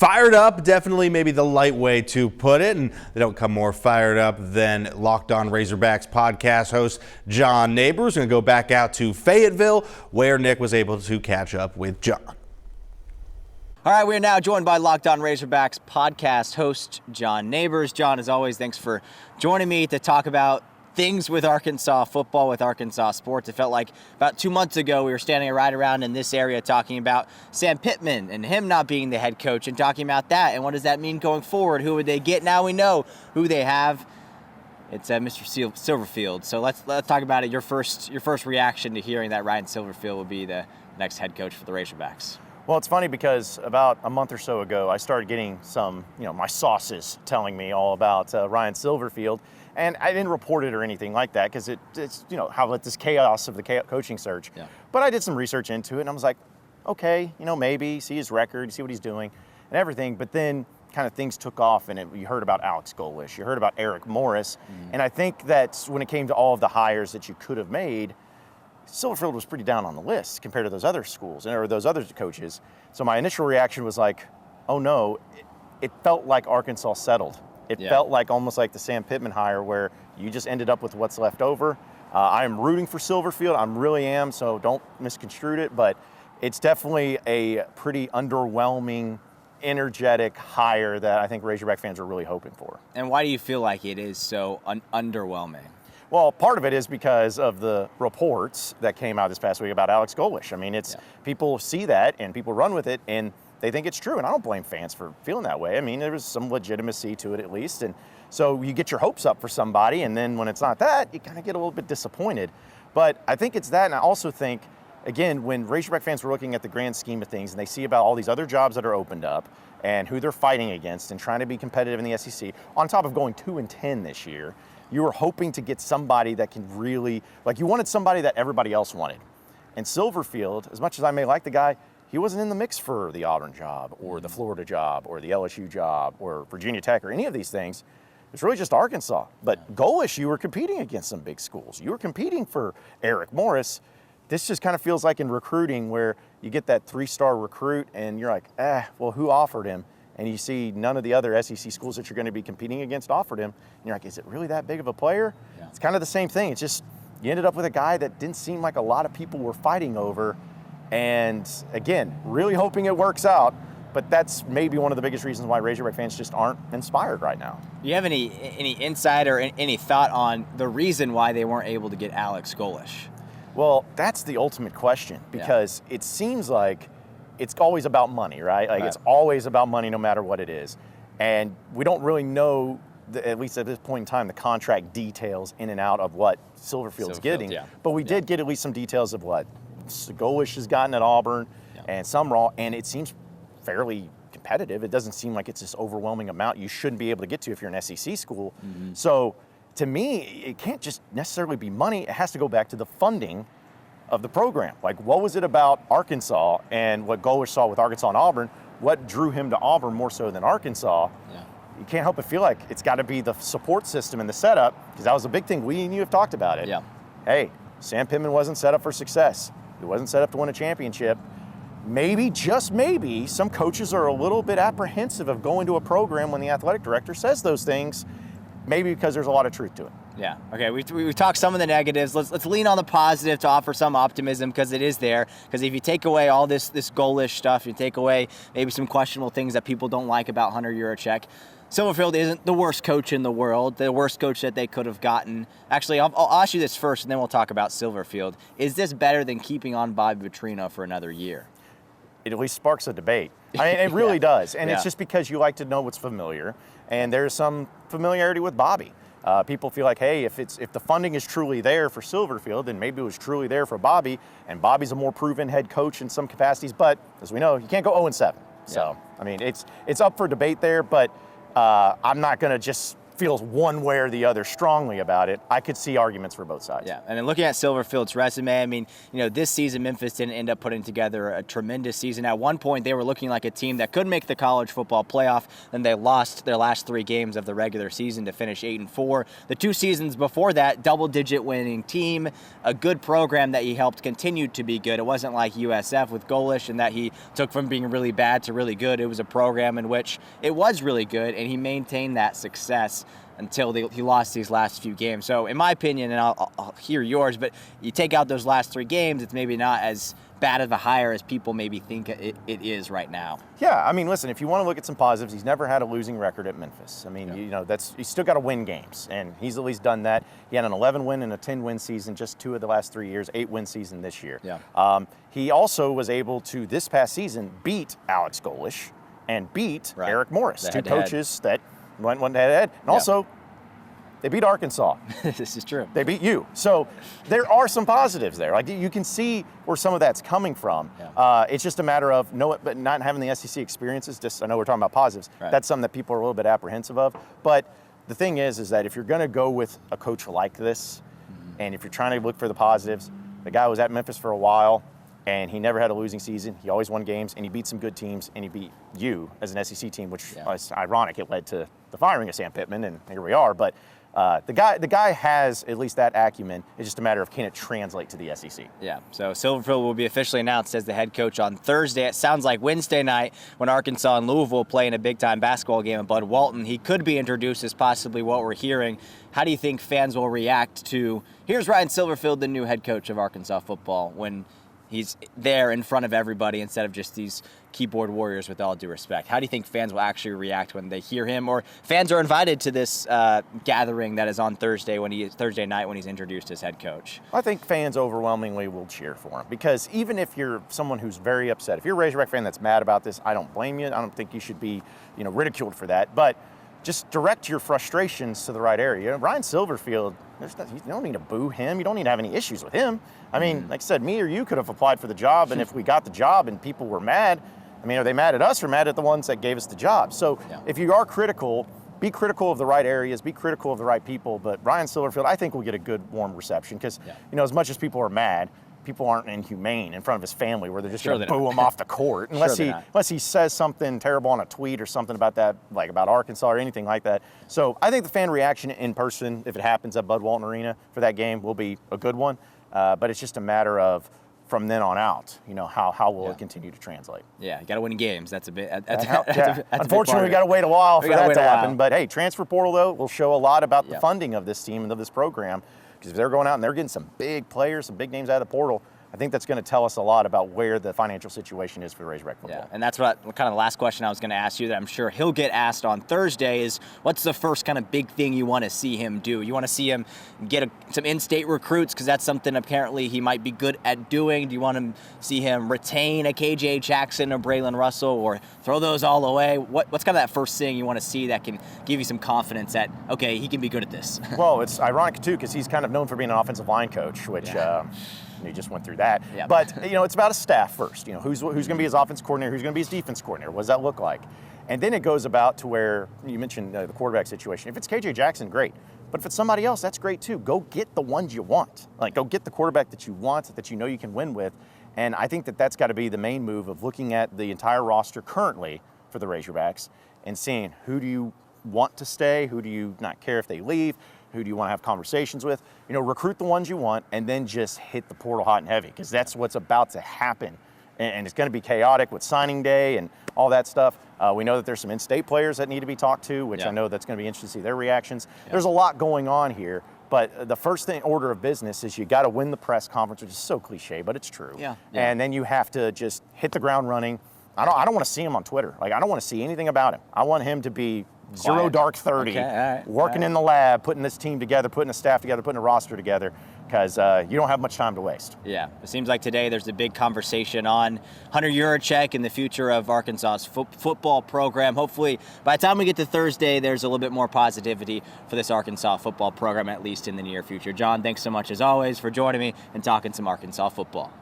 Fired up, definitely maybe the light way to put it, and they don't come more fired up than Locked On Razorbacks podcast host John Nabors. We're going to go back out to Fayetteville, where Nick was able to catch up with John. All right, we are now joined by Locked On Razorbacks podcast host John Nabors. John, as always, thanks for joining me to talk about things with Arkansas football, with Arkansas sports. It felt like about 2 months ago we were standing right around in this area talking about Sam Pittman and him not being the head coach and talking about that and what does that mean going forward. Who would they get? Now we know who they have. It's Mr. Silverfield. So let's talk about it. Your first reaction to hearing that Ryan Silverfield will be the next head coach for the Razorbacks. Well, it's funny because about a month or so ago, I started getting some, my sauces telling me all about Ryan Silverfield. And I didn't report it or anything like that because it's, how this chaos of the coaching search. Yeah. But I did some research into it and I was like, okay, maybe, see his record, see what he's doing and everything. But then kind of things took off and you heard about Alex Golesh, you heard about Eric Morris. And I think that when it came to all of the hires that you could have made, Silverfield was pretty down on the list compared to those other schools or those other coaches. So my initial reaction was like, oh no, it felt like Arkansas settled. It felt like almost like the Sam Pittman hire where you just ended up with what's left over. I am rooting for Silverfield. I really am, so don't misconstrue it. But it's definitely a pretty underwhelming, energetic hire that I think Razorback fans are really hoping for. And why do you feel like it is so underwhelming? Well, part of it is because of the reports that came out this past week about Alex Golesh. I mean, people see that and people run with it and they think it's true. And I don't blame fans for feeling that way. I mean, there was some legitimacy to it at least. And so you get your hopes up for somebody. And then when it's not that, you kind of get a little bit disappointed. But I think it's that. And I also think, again, when Razorback fans were looking at the grand scheme of things and they see about all these other jobs that are opened up and who they're fighting against and trying to be competitive in the SEC, on top of going 2-10 this year, you were hoping to get somebody that can really, you wanted somebody that everybody else wanted. And Silverfield, as much as I may like the guy, he wasn't in the mix for the Auburn job or the Florida job or the LSU job or Virginia Tech or any of these things. It's really just Arkansas. But Golesh, you were competing against some big schools. You were competing for Eric Morris. This just kind of feels like in recruiting where you get that 3-star recruit and you're like, well, who offered him? And you see none of the other SEC schools that you're going to be competing against offered him. And you're like, is it really that big of a player? Yeah. It's kind of the same thing. It's just you ended up with a guy that didn't seem like a lot of people were fighting over. And again, really hoping it works out. But that's maybe one of the biggest reasons why Razorback fans just aren't inspired right now. Do you have any insight or any thought on the reason why they weren't able to get Alex Golesh? Well, that's the ultimate question because it seems like it's always about money, right? It's always about money no matter what it is. And we don't really know, at least at this point in time, the contract details in and out of what Silverfield's getting. Yeah. But we did get at least some details of what Golesh has gotten at Auburn and some raw, and it seems fairly competitive. It doesn't seem like it's this overwhelming amount you shouldn't be able to get to if you're an SEC school. Mm-hmm. So to me, it can't just necessarily be money. It has to go back to the funding of the program. What was it about Arkansas and what Golesh saw with Arkansas and Auburn? What drew him to Auburn more so than Arkansas? Yeah. You can't help but feel like it's got to be the support system and the setup, because that was a big thing. We and you have talked about it. Yeah. Hey, Sam Pittman wasn't set up for success. He wasn't set up to win a championship. Maybe, just maybe, some coaches are a little bit apprehensive of going to a program when the athletic director says those things, maybe because there's a lot of truth to it. Yeah. Okay. We talked some of the negatives. Let's lean on the positive to offer some optimism because it is there. Because if you take away all this Golesh stuff, you take away maybe some questionable things that people don't like about Hunter Yurachek, Silverfield isn't the worst coach in the world, the worst coach that they could have gotten. Actually, I'll ask you this first, and then we'll talk about Silverfield. Is this better than keeping on Bobby Petrino for another year? It at least sparks a debate. It really does. And it's just because you like to know what's familiar. And there's some familiarity with Bobby. People feel like, hey, if the funding is truly there for Silverfield, then maybe it was truly there for Bobby. And Bobby's a more proven head coach in some capacities. But as we know, you can't go 0-7. So, I mean, it's up for debate there. But I'm not going to just feels one way or the other strongly about it, I could see arguments for both sides. Yeah, and then looking at Silverfield's resume, I mean, this season Memphis didn't end up putting together a tremendous season. At one point, they were looking like a team that could make the college football playoff, and they lost their last 3 games of the regular season to finish 8-4. The 2 seasons before that, double-digit winning team, a good program that he helped continue to be good. It wasn't like USF with Golish and that he took from being really bad to really good. It was a program in which it was really good, and he maintained that success until he lost these last few games. So in my opinion, and I'll hear yours, but you take out those last 3 games, it's maybe not as bad of a hire as people maybe think it is right now. Yeah, I mean, listen, if you want to look at some positives, he's never had a losing record at Memphis. I mean, he's still got to win games, and he's at least done that. He had an 11-win and a 10-win season just 2 of the last 3 years, 8-win season this year. Yeah. He also was able to, this past season, beat Alex Golish and beat Eric Morris, 2 coaches that went head-to-head. And also, they beat Arkansas. This is true. They beat you. So there are some positives there. Like, you can see where some of that's coming from. Yeah. It's just a matter of but not having the SEC experiences. Just, I know we're talking about positives. Right. That's something that people are a little bit apprehensive of. But the thing is that if you're going to go with a coach like this, and if you're trying to look for the positives, the guy was at Memphis for a while, and he never had a losing season. He always won games, and he beat some good teams, and he beat you as an SEC team, which is ironic. It led to the firing of Sam Pittman, and here we are. But the guy has at least that acumen. It's just a matter of can it translate to the SEC. Yeah, so Silverfield will be officially announced as the head coach on Thursday. It sounds like Wednesday night when Arkansas and Louisville play in a big-time basketball game at Bud Walton, he could be introduced as possibly what we're hearing. How do you think fans will react to, here's Ryan Silverfield, the new head coach of Arkansas football, when he's there in front of everybody instead of just these keyboard warriors, with all due respect? How do you think fans will actually react when they hear him, or fans are invited to this gathering that is on Thursday night when he's introduced as head coach? I think fans overwhelmingly will cheer for him, because even if you're someone who's very upset, if you're a Razorback fan that's mad about this, I don't blame you. I don't think you should be, ridiculed for that. But just direct your frustrations to the right area. Ryan Silverfield, you don't need to boo him. You don't need to have any issues with him. I mean, like I said, me or you could have applied for the job, and if we got the job and people were mad, I mean, are they mad at us or mad at the ones that gave us the job? So if you are critical, be critical of the right areas, be critical of the right people. But Ryan Silverfield, I think, will get a good, warm reception, because, as much as people are mad, people aren't inhumane in front of his family where they're just going to boo him off the court unless he says something terrible on a tweet or something about that, like about Arkansas or anything like that. So I think the fan reaction in person, if it happens at Bud Walton Arena for that game, will be a good one. But it's just a matter of, from then on out, how will it continue to translate? Yeah, you got to win games. That's a bit. Unfortunately, we got to wait a while for that to happen. But hey, transfer portal though will show a lot about the funding of this team and of this program. Because if they're going out and they're getting some big players, some big names out of the portal, I think that's going to tell us a lot about where the financial situation is for Razorback football. Yeah, and that's kind of the last question I was going to ask you that I'm sure he'll get asked on Thursday is, what's the first kind of big thing you want to see him do? You want to see him get some in-state recruits, because that's something apparently he might be good at doing. Do you want to see him retain a KJ Jackson or Braylon Russell, or throw those all away? What's kind of that first thing you want to see that can give you some confidence that, okay, he can be good at this? Well, it's ironic, too, because he's kind of known for being an offensive line coach, which he just went through that. Yep. But, it's about a staff first. Who's going to be his offense coordinator? Who's going to be his defense coordinator? What does that look like? And then it goes about to where you mentioned the quarterback situation. If it's KJ Jackson, great. But if it's somebody else, that's great too. Go get the ones you want. Like, go get the quarterback that you want, that you know you can win with. And I think that's got to be the main move of looking at the entire roster currently for the Razorbacks and seeing who do you want to stay, who do you not care if they leave, who do you want to have conversations with. Recruit the ones you want, and then just hit the portal hot and heavy, because that's what's about to happen. And it's going to be chaotic with signing day and all that stuff. We know that there's some in-state players that need to be talked to, which I know that's going to be interesting to see their reactions. There's a lot going on here, but the first order of business is you got to win the press conference, which is so cliche, but it's true. And then you have to just hit the ground running. I don't want to see him on Twitter. Like, I don't want to see anything about him. I want him to be zero dark 30, working in the lab, putting this team together, putting a staff together, putting a roster together, because you don't have much time to waste. Yeah, it seems like today there's a big conversation on Hunter Yurachek and the future of Arkansas's football program. Hopefully, by the time we get to Thursday, there's a little bit more positivity for this Arkansas football program, at least in the near future. John, thanks so much, as always, for joining me and talking some Arkansas football.